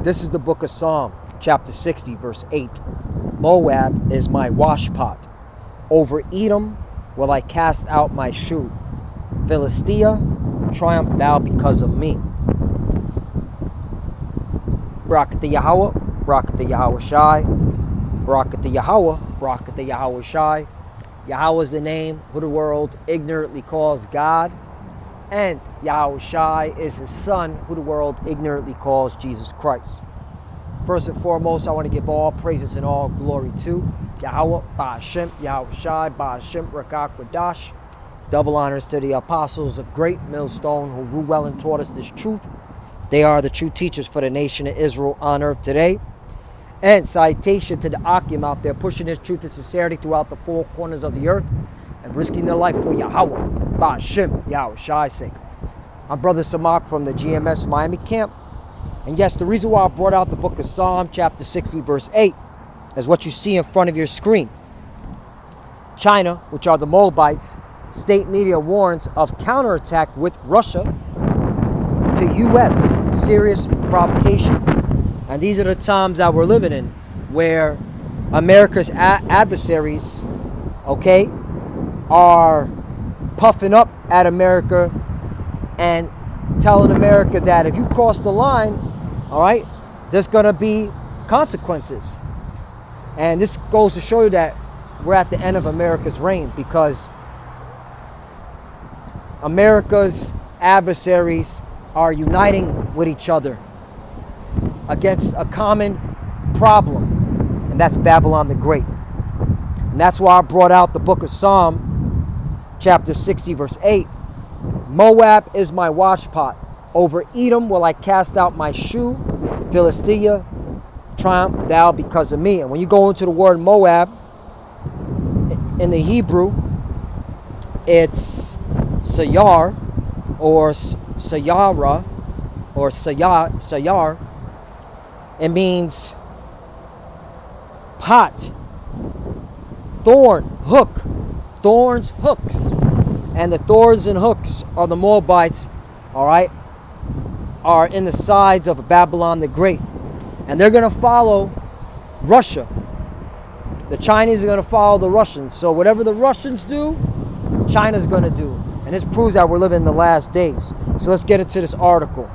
This is the book of Psalm, chapter 60, verse 8. Moab is my washpot. Over Edom will I cast out my shoe. Philistia, triumph thou because of me. Barak Yahweh, Barak Yahweh Shai, Barak Yahweh, Barak Yahweh Shai. Yahweh is the name who the world ignorantly calls God, and Yahweh Shai is his son who the world ignorantly calls Jesus Christ. First and foremost, I want to give all praises and all glory to Yahweh, Ba'ashem, Yahweh Shai, Ba'ashem, Rakak, Wadash. Double honors to the apostles of great millstone who grew well and taught us this truth. They are the true teachers for the nation of Israel on earth today. And citation to the Akim out there pushing this truth and sincerity throughout the four corners of the earth and risking their life for Yahweh, Ba'ashem, Yahweh Shai's sake. I'm Brother Samak from the GMS Miami camp. And yes, the reason why I brought out the book of Psalm, chapter 60, verse 8, is what you see in front of your screen. China, which are the Moabites, state media warns of counterattack with Russia to U.S. serious provocations. And these are the times that we're living in, where America's adversaries, okay, are puffing up at America and telling America that if you cross the line, all right, there's going to be consequences. And this goes to show you that we're at the end of America's reign, because America's adversaries are uniting with each other against a common problem, and that's Babylon the Great. And that's why I brought out the book of Psalm, chapter 60, verse 8. Moab is my washpot. Over Edom will I cast out my shoe. Philistia, triumph thou because of me. And when you go into the word Moab, in the Hebrew, it's Sayar, or Sayara, or Sayar. It means pot, thorn, hook, thorns, hooks. And the thorns and hooks are the Moabites, all right, are in the sides of Babylon the Great. And they're going to follow Russia. The Chinese are going to follow the Russians. So whatever the Russians do, China's going to do. And this proves that we're living in the last days. So let's get into this article.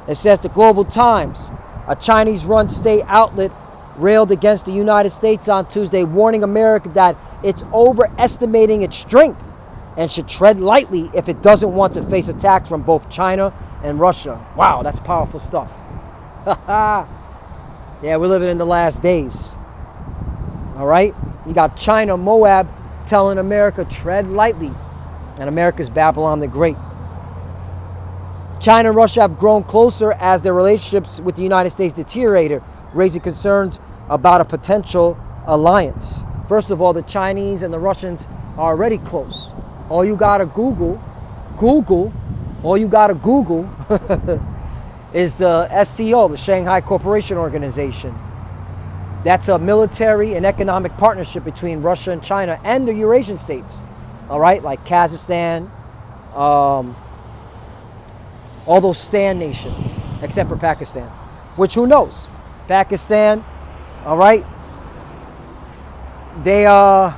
It says the Global Times, a Chinese-run state outlet, railed against the United States on Tuesday, warning America that it's overestimating its strength and should tread lightly if it doesn't want to face attacks from both China and Russia. Wow, that's powerful stuff. Yeah, we're living in the last days. All right? You got China, Moab, telling America, tread lightly. And America's Babylon the Great. China and Russia have grown closer as their relationships with the United States deteriorated, raising concerns about a potential alliance. First of all, the Chinese and the Russians are already close. All you gotta Google is the SCO, the Shanghai Cooperation Organization. That's a military and economic partnership between Russia and China and the Eurasian states. All right, like Kazakhstan, all those Stan nations, except for Pakistan, which who knows? Pakistan, all right, they're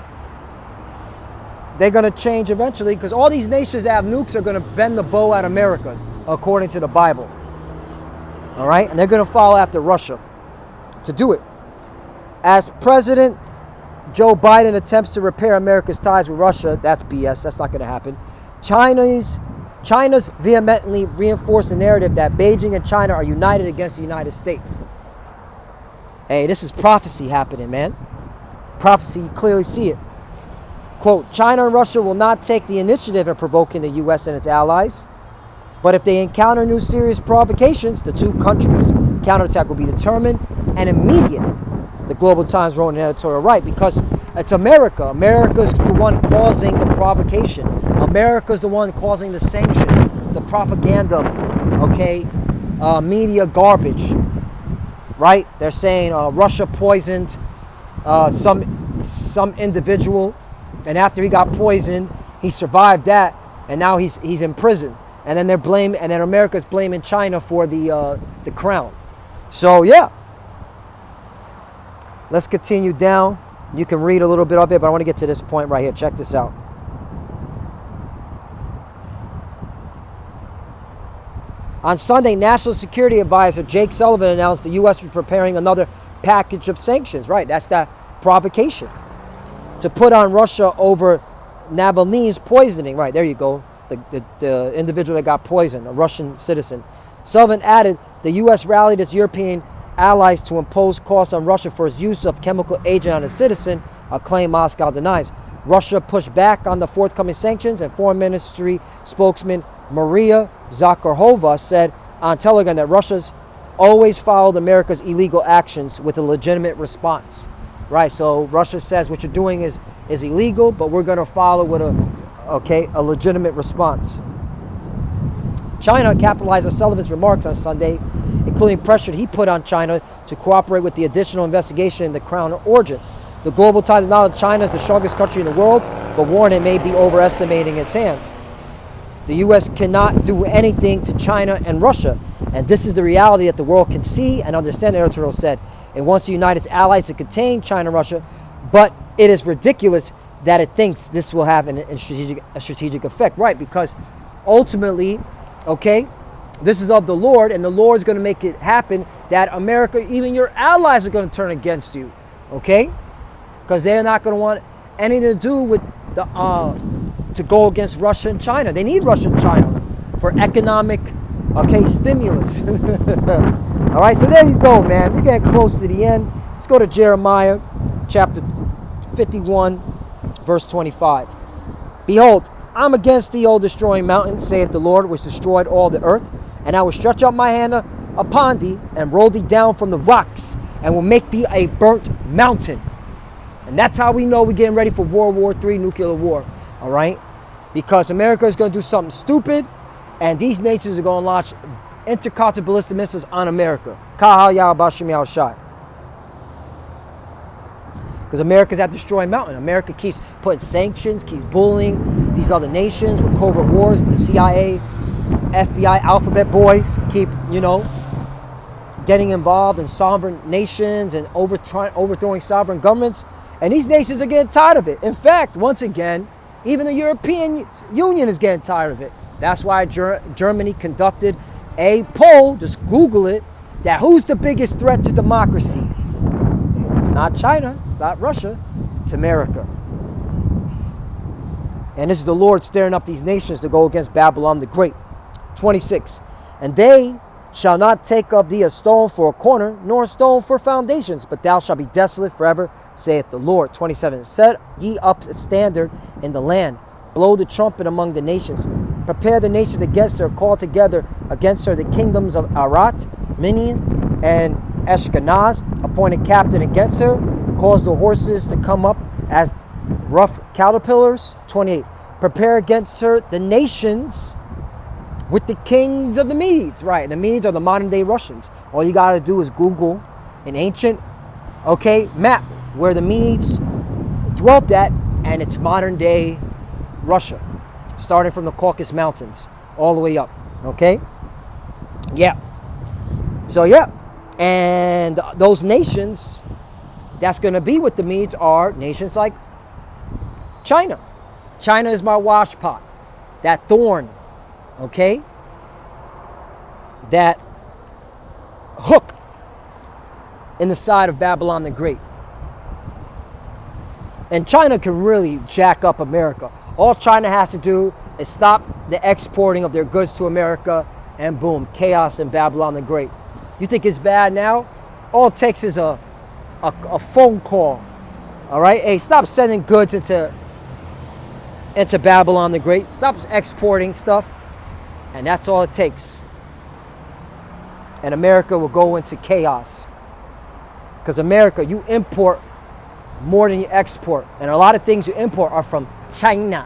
going to change eventually, because all these nations that have nukes are going to bend the bow at America, according to the Bible. All right, and they're going to follow after Russia to do it. As President Joe Biden attempts to repair America's ties with Russia, that's BS, that's not going to happen. China's vehemently reinforced the narrative that Beijing and China are united against the United States. Hey, this is prophecy happening, man. Prophecy, you clearly see it. Quote, China and Russia will not take the initiative in provoking the U.S. and its allies, but if they encounter new serious provocations, the two countries' counterattack will be determined and immediate. The Global Times wrote an editorial right, because it's America. America's the one causing the provocation. America's the one causing the sanctions, the propaganda, okay, media garbage, right? They're saying Russia poisoned some individual, and after he got poisoned, he survived that, and now he's in prison. And then America's blaming China for the crown. So yeah, let's continue down. You can read a little bit of it, but I want to get to this point right here. Check this out. On Sunday, National Security Advisor Jake Sullivan announced the U.S. was preparing another package of sanctions. Right, that's that provocation to put on Russia over Navalny's poisoning. Right, there you go. The individual that got poisoned, a Russian citizen. Sullivan added the U.S. rallied its European allies to impose costs on Russia for its use of chemical agent on a citizen, a claim Moscow denies. Russia pushed back on the forthcoming sanctions, and Foreign Ministry spokesman Maria Zakharova said on Telegram that Russia's always followed America's illegal actions with a legitimate response. Right, so Russia says what you're doing is illegal, but we're going to follow with a legitimate response. China capitalized on Sullivan's remarks on Sunday, including pressure he put on China to cooperate with the additional investigation in the Crown origin. The Global Times acknowledged China is the strongest country in the world, but warned it may be overestimating its hand. The U.S. cannot do anything to China and Russia, and this is the reality that the world can see and understand, the editorial said. It wants to unite its allies to contain China and Russia, but it is ridiculous that it thinks this will have a strategic effect. Right, because ultimately, okay, this is of the Lord, and the Lord's going to make it happen that America, even your allies, are going to turn against you, okay? Because they're not going to want anything to do with to go against Russia and China. They need Russia and China for economic, stimulus. All right, so there you go, man. We're getting close to the end. Let's go to Jeremiah chapter 51, verse 25. Behold, I'm against thee, O destroying mountain, saith the Lord, which destroyed all the earth. And I will stretch out my hand upon thee, and roll thee down from the rocks, and will make thee a burnt mountain. And that's how we know we're getting ready for World War III, nuclear war. All right? Because America is going to do something stupid, and these nations are going to launch intercontinental ballistic missiles on America. Because America's that destroying mountain. America keeps putting sanctions, keeps bullying these other nations with covert wars. The CIA, FBI, alphabet boys keep, getting involved in sovereign nations and overthrowing sovereign governments. And these nations are getting tired of it. In fact, once again, even the European Union is getting tired of it. That's why Germany conducted a poll, just Google it, that who's the biggest threat to democracy? It's not China, it's not Russia, it's America. And this is the Lord stirring up these nations to go against Babylon the Great. 26. And they shall not take of thee a stone for a corner, nor a stone for foundations, but thou shalt be desolate forever, saith the Lord. 27. Set ye up a standard in the land, blow the trumpet among the nations. Prepare the nations against her, call together against her the kingdoms of Arat, Minian, and Ashkenaz, appoint a captain against her, cause the horses to come up as rough caterpillars. 28. Prepare against her the nations with the kings of the Medes. Right, the Medes are the modern day Russians. All you got to do is Google an ancient, map where the Medes dwelt at, and it's modern day Russia, starting from the Caucasus Mountains all the way up. Okay? Yeah. So, yeah. And those nations that's going to be with the Medes are nations like China. China is my washpot, that thorn, okay? That hook in the side of Babylon the Great. And China can really jack up America. All China has to do is stop the exporting of their goods to America, and boom, chaos in Babylon the Great. You think it's bad now? All it takes is a phone call. All right? Hey, stop sending goods into Babylon the Great. Stop exporting stuff. And that's all it takes. And America will go into chaos. Because America, you import more than you export. And a lot of things you import are from China.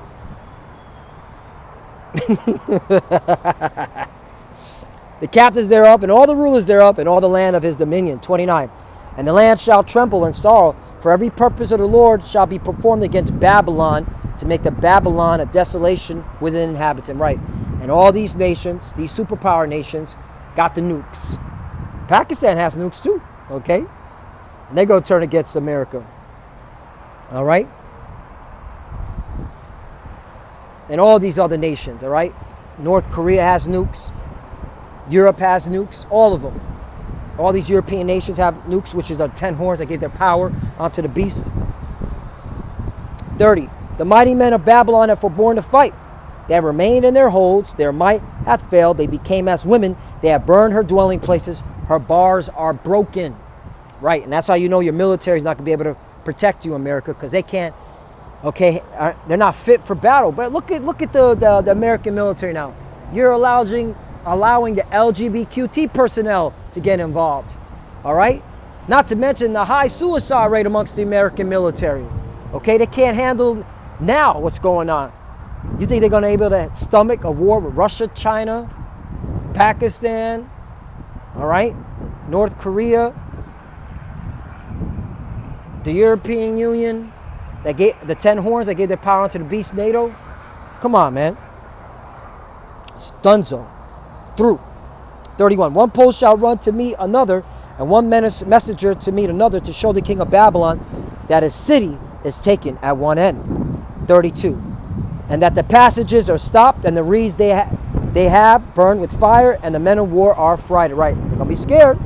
The captains thereof, and all the rulers thereof, and all the land of his dominion. 29. And the land shall tremble in sorrow, for every purpose of the Lord shall be performed against Babylon, to make the Babylon a desolation with an inhabitant. Right. And all these nations, these superpower nations, got the nukes. Pakistan has nukes too, okay? And they're going to turn against America. All right? And all these other nations, all right? North Korea has nukes. Europe has nukes. All of them. All these European nations have nukes, which is the 10 horns that gave their power onto the beast. 30. The mighty men of Babylon have forborne to fight. They have remained in their holds. Their might hath failed. They became as women. They have burned her dwelling places. Her bars are broken. Right, and that's how you know your military is not going to be able to protect you, America, because they can't. Okay, they're not fit for battle. But look at the American military now. You're allowing the LGBTQ personnel to get involved. All right, not to mention the high suicide rate amongst the American military. Okay, they can't handle now what's going on. You think they're going to be able to stomach a war with Russia, China, Pakistan, all right, North Korea, the European Union, that gave the 10 horns that gave their power to the beast, NATO? Come on, man. It's dunzo. Through. 31. One post shall run to meet another, and one messenger to meet another, to show the king of Babylon that his city is taken at one end. 32. And that the passages are stopped, and the reeds they have burned with fire, and the men of war are frightened. Right, they're going to be scared.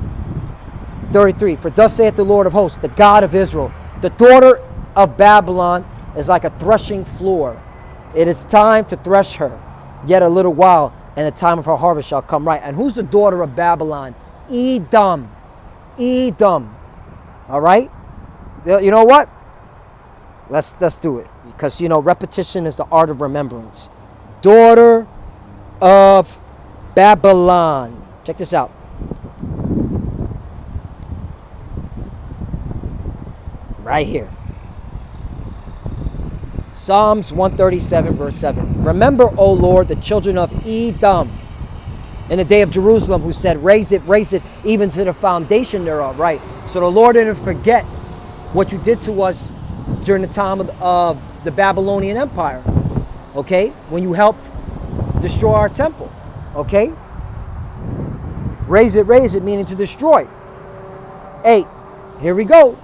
33. For thus saith the Lord of hosts, the God of Israel, the daughter of Babylon is like a threshing floor. It is time to thresh her. Yet a little while, and the time of her harvest shall come. Right, and who's the daughter of Babylon? Edom. Edom. All right? You know what? Let's do it. Because, you know, repetition is the art of remembrance. Daughter of Babylon. Check this out. Right here. Psalms 137, verse 7. Remember, O Lord, the children of Edom in the day of Jerusalem, who said, raise it, even to the foundation thereof. Right. So the Lord didn't forget what you did to us during the time of the Babylonian Empire. Okay? When you helped destroy our temple. Okay? Raise it, meaning to destroy. 8. Here we go.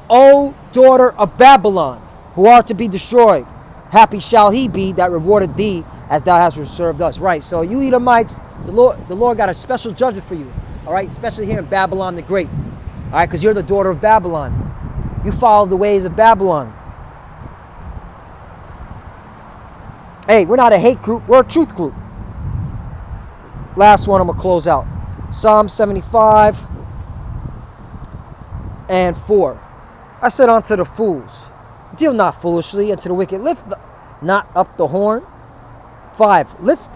O daughter of Babylon, who art to be destroyed, happy shall he be that rewarded thee as thou hast served us. Right, so you Edomites, the Lord got a special judgment for you. All right, especially here in Babylon the Great. All right, because you're the daughter of Babylon. You follow the ways of Babylon. Hey, we're not a hate group, we're a truth group. Last one I'm going to close out. Psalm 75 and 4. I said unto the fools, deal not foolishly, and to the wicked, lift not up the horn. 5. Lift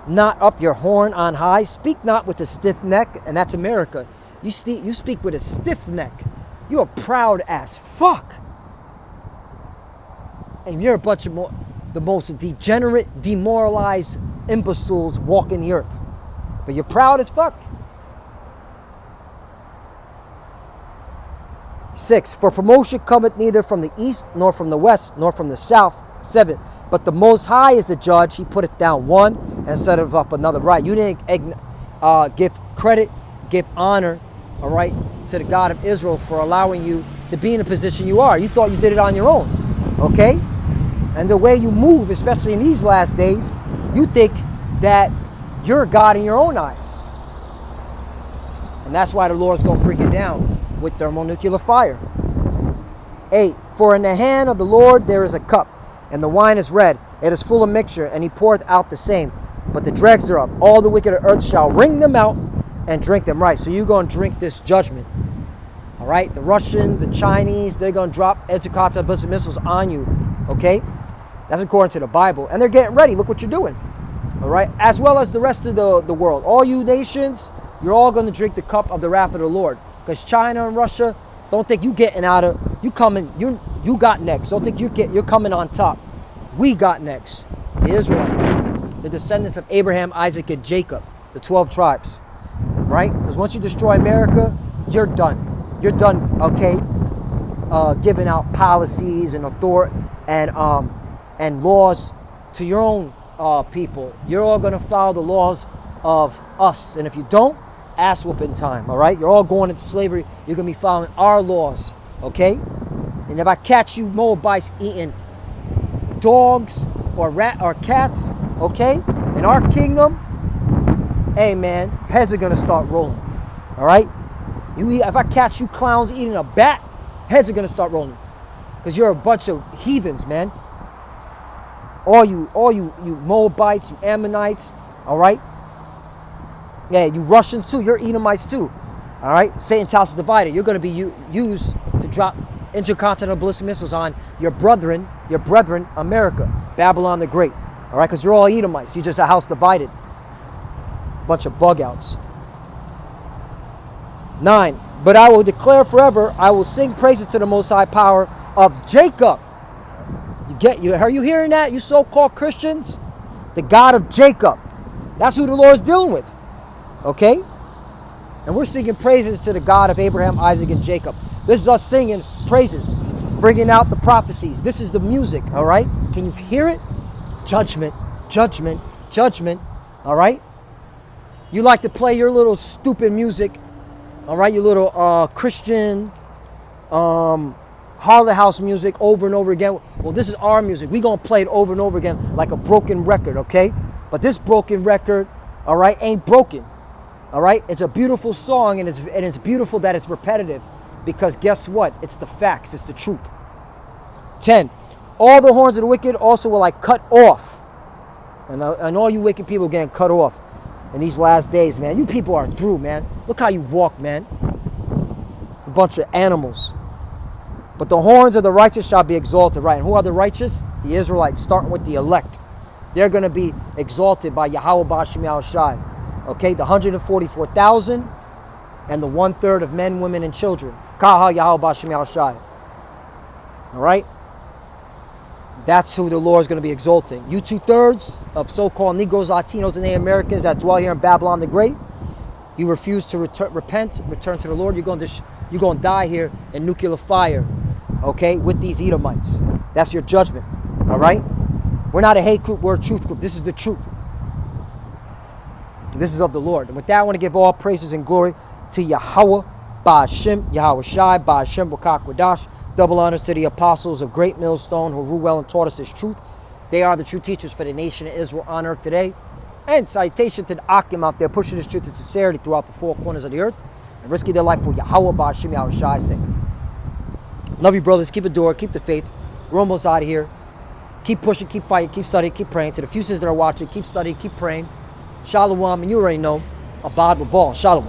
not up your horn on high. Speak not with a stiff neck, and that's America. You speak with a stiff neck. You're proud as fuck. And you're a bunch of the most degenerate, demoralized imbeciles walking the earth. But you're proud as fuck. 6. For promotion cometh neither from the east, nor from the west, nor from the south. 7. But the Most High is the judge. He putteth down one and setteth up another. Right. You didn't give credit, give honor, all right, to the God of Israel for allowing you to be in the position you are. You thought you did it on your own. Okay? And the way you move, especially in these last days, you think that you're God in your own eyes. And that's why the Lord's going to bring you down with thermonuclear fire. 8. For in the hand of the Lord there is a cup, and the wine is red. It is full of mixture, and he poureth out the same. But the dregs thereof, all the wicked of earth shall wring them out and drink them. Right, so you're going to drink this judgment. All right, the Russian, the Chinese, they're going to drop intercontinental ballistic missiles on you. Okay? That's according to the Bible. And they're getting ready. Look what you're doing. All right? As well as the rest of the world. All you nations, you're all going to drink the cup of the wrath of the Lord. Because China and Russia, don't think you getting out of, you coming, you got next. Don't think you're coming on top. We got next. The Israelites, the descendants of Abraham, Isaac, and Jacob, the 12 tribes. Right? Because once you destroy America, you're done. You're done, okay? Giving out policies and authority and laws to your own people. You're all going to follow the laws of us. And if you don't, ass whooping time, all right? You're all going into slavery. You're going to be following our laws, okay? And if I catch you Moabites eating dogs or cats, okay, in our kingdom, hey man, heads are going to start rolling, all right? If I catch you clowns eating a bat, heads are going to start rolling because you're a bunch of heathens, man. All you Moabites, you Ammonites, all right? Yeah, you Russians too, you're Edomites too, all right? Satan's house is divided. You're going to be used to drop intercontinental ballistic missiles on your brethren, America, Babylon the Great, all right? Because you're all Edomites. You're just a house divided. Bunch of bug outs. 9, but I will declare forever, I will sing praises to the Most High power of Jacob. Are you hearing that, you so-called Christians? The God of Jacob. That's who the Lord is dealing with. Okay? And we're singing praises to the God of Abraham, Isaac, and Jacob. This is us singing praises, bringing out the prophecies. This is the music, all right? Can you hear it? Judgment, judgment, judgment, all right? You like to play your little stupid music, all right? Your little Christian, Harley House music over and over again. Well, this is our music. We're going to play it over and over again like a broken record, okay? But this broken record, all right, ain't broken, all right? It's a beautiful song, and it's beautiful that it's repetitive because guess what? It's the facts. It's the truth. 10, all the horns of the wicked also will I cut off. And all you wicked people getting cut off in these last days, man. You people are through, man. Look how you walk, man. A bunch of animals. But the horns of the righteous shall be exalted, right? And who are the righteous? The Israelites, starting with the elect. They're going to be exalted by Yahweh Ba'Shem Yahushai. Okay, the 144,000 and the 1/3 of men, women, and children. Kaha Yahweh Ba'Shem Yahushai. All right? That's who the Lord is going to be exalting. You 2/3 of so-called Negroes, Latinos, and Native Americans that dwell here in Babylon the Great, you refuse to repent, return to the Lord, you're going to die here in nuclear fire, okay, with these Edomites. That's your judgment, all right? We're not a hate group, we're a truth group. This is the truth. This is of the Lord. And with that, I want to give all praises and glory to Yahweh, Ba'Shem, Yahweh Shai, Ba'Shem, Wakak Wadash. Double honors to the apostles of Great Millstone who rule well and taught us this truth. They are the true teachers for the nation of Israel on earth today. And citation to the Akim out there pushing this truth and sincerity throughout the four corners of the earth and risking their life for Yahweh, Ba'Shem, Yahweh Shai sake. Love you, brothers. Keep it door. Keep the faith. We're almost out of here. Keep pushing. Keep fighting. Keep studying. Keep praying. To the few sisters that are watching, keep studying. Keep praying. Shalom. And you already know. Abad with ball. Shalom.